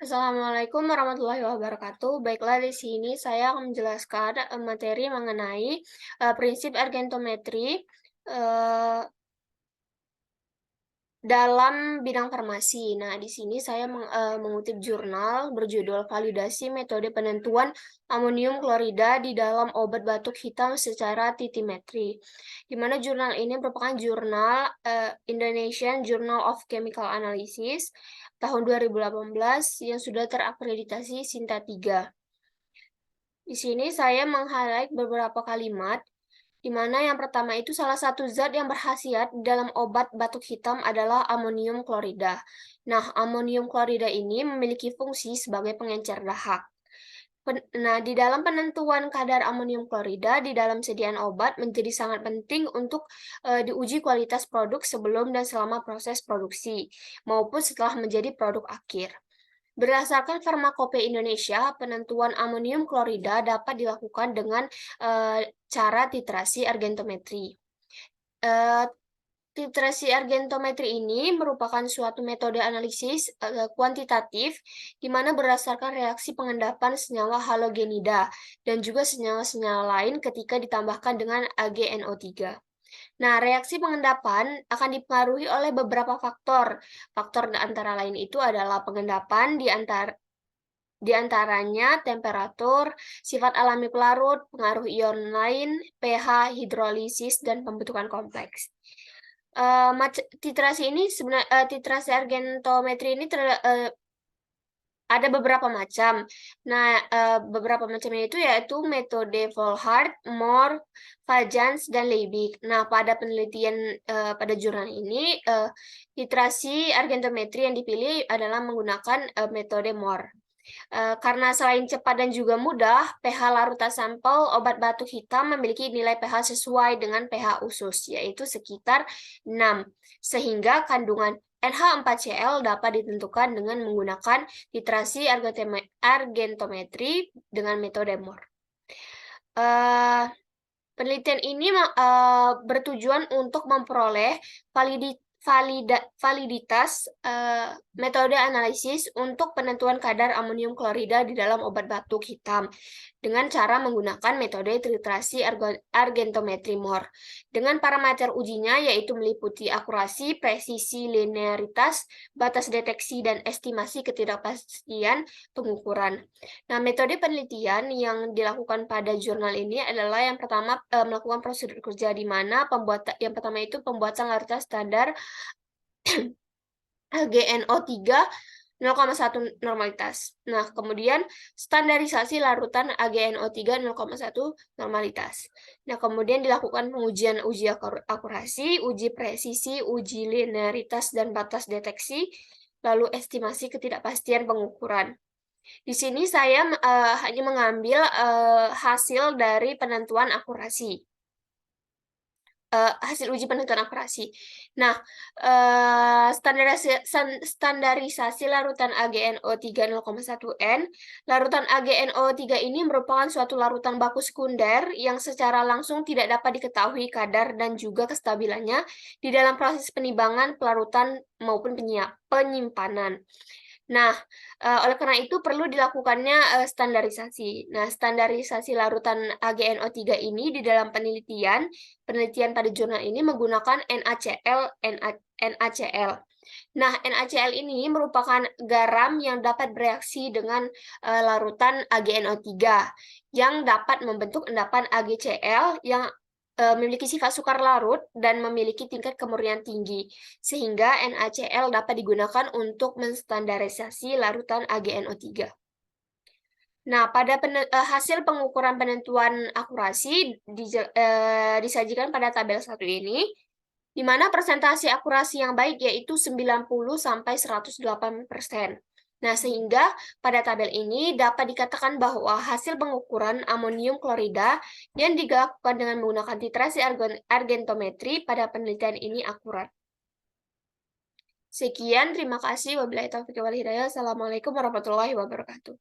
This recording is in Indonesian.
Assalamualaikum warahmatullahi wabarakatuh. Baiklah, di sini saya akan menjelaskan materi mengenai prinsip argentometri eh, dalam bidang farmasi. Nah, di sini saya mengutip jurnal berjudul Validasi Metode Penentuan Amonium Klorida di dalam Obat Batuk Hitam secara Titimetri. Di mana jurnal ini merupakan jurnal Indonesian Journal of Chemical Analysis tahun 2018 yang sudah terakreditasi Sinta 3. Di sini saya meng-highlight beberapa kalimat di mana yang pertama itu salah satu zat yang berkhasiat dalam obat batuk hitam adalah amonium klorida. Nah, amonium klorida ini memiliki fungsi sebagai pengencer dahak. Nah, di dalam penentuan kadar amonium klorida di dalam sediaan obat menjadi sangat penting untuk diuji kualitas produk sebelum dan selama proses produksi, maupun setelah menjadi produk akhir. Berdasarkan Farmakope Indonesia, penentuan amonium klorida dapat dilakukan dengan cara titrasi argentometri. Titrasi argentometri ini merupakan suatu metode analisis kuantitatif di mana berdasarkan reaksi pengendapan senyawa halogenida dan juga senyawa-senyawa lain ketika ditambahkan dengan AgNO3. Nah, reaksi pengendapan akan dipengaruhi oleh beberapa faktor. Faktor antara lain itu adalah pengendapan di antaranya temperatur, sifat alami pelarut, pengaruh ion lain, pH, hidrolisis, dan pembentukan kompleks. Titrasi ini sebenarnya titrasi argentometri ini ada beberapa macam. Nah, beberapa macamnya itu yaitu metode Volhard, Mohr, Fajans, dan Liebig. Nah, pada penelitian pada jurnal ini, titrasi argentometri yang dipilih adalah menggunakan metode Mohr. Karena selain cepat dan juga mudah, pH larutan sampel obat batuk hitam memiliki nilai pH sesuai dengan pH usus, yaitu sekitar 6, sehingga kandungan NH4Cl dapat ditentukan dengan menggunakan titrasi argentometri dengan metode Mohr. Penelitian ini bertujuan untuk memperoleh validitas metode analisis untuk penentuan kadar amonium klorida di dalam obat batuk hitam dengan cara menggunakan metode titrasi argentometri Mohr. Dengan parameter ujinya yaitu meliputi akurasi, presisi, linearitas, batas deteksi, dan estimasi ketidakpastian pengukuran. Nah, metode penelitian yang dilakukan pada jurnal ini adalah yang pertama melakukan prosedur kerja di mana yang pertama itu pembuatan larutan standar AgNO3 0,1 normalitas. Nah, kemudian standarisasi larutan AgNO3 0,1 normalitas. Nah, kemudian dilakukan pengujian uji akurasi, uji presisi, uji linearitas dan batas deteksi, lalu estimasi ketidakpastian pengukuran. Di sini saya hanya mengambil hasil dari penentuan akurasi. Hasil uji penentuan akurasi. Nah, standarisasi larutan AgNO3 0,1N. Larutan AgNO3 ini merupakan suatu larutan baku sekunder yang secara langsung tidak dapat diketahui kadar dan juga kestabilannya di dalam proses penimbangan, pelarutan, maupun penyimpanan. Nah, oleh karena itu perlu dilakukannya standarisasi. Nah, standarisasi larutan AgNO3 ini di dalam penelitian pada jurnal ini menggunakan NaCl. Nah, NaCl ini merupakan garam yang dapat bereaksi dengan larutan AgNO3 yang dapat membentuk endapan AgCl yang memiliki sifat sukar larut dan memiliki tingkat kemurnian tinggi, sehingga NaCl dapat digunakan untuk menstandarisasi larutan AgNO3. Nah, pada hasil pengukuran penentuan akurasi disajikan pada tabel 1 ini, di mana persentase akurasi yang baik yaitu 90–108%. Nah, sehingga pada tabel ini dapat dikatakan bahwa hasil pengukuran amonium klorida yang dilakukan dengan menggunakan titrasi argentometri pada penelitian ini akurat. Sekian, terima kasih. Wabillahi taufiq wal hidayah. Assalamualaikum warahmatullahi wabarakatuh.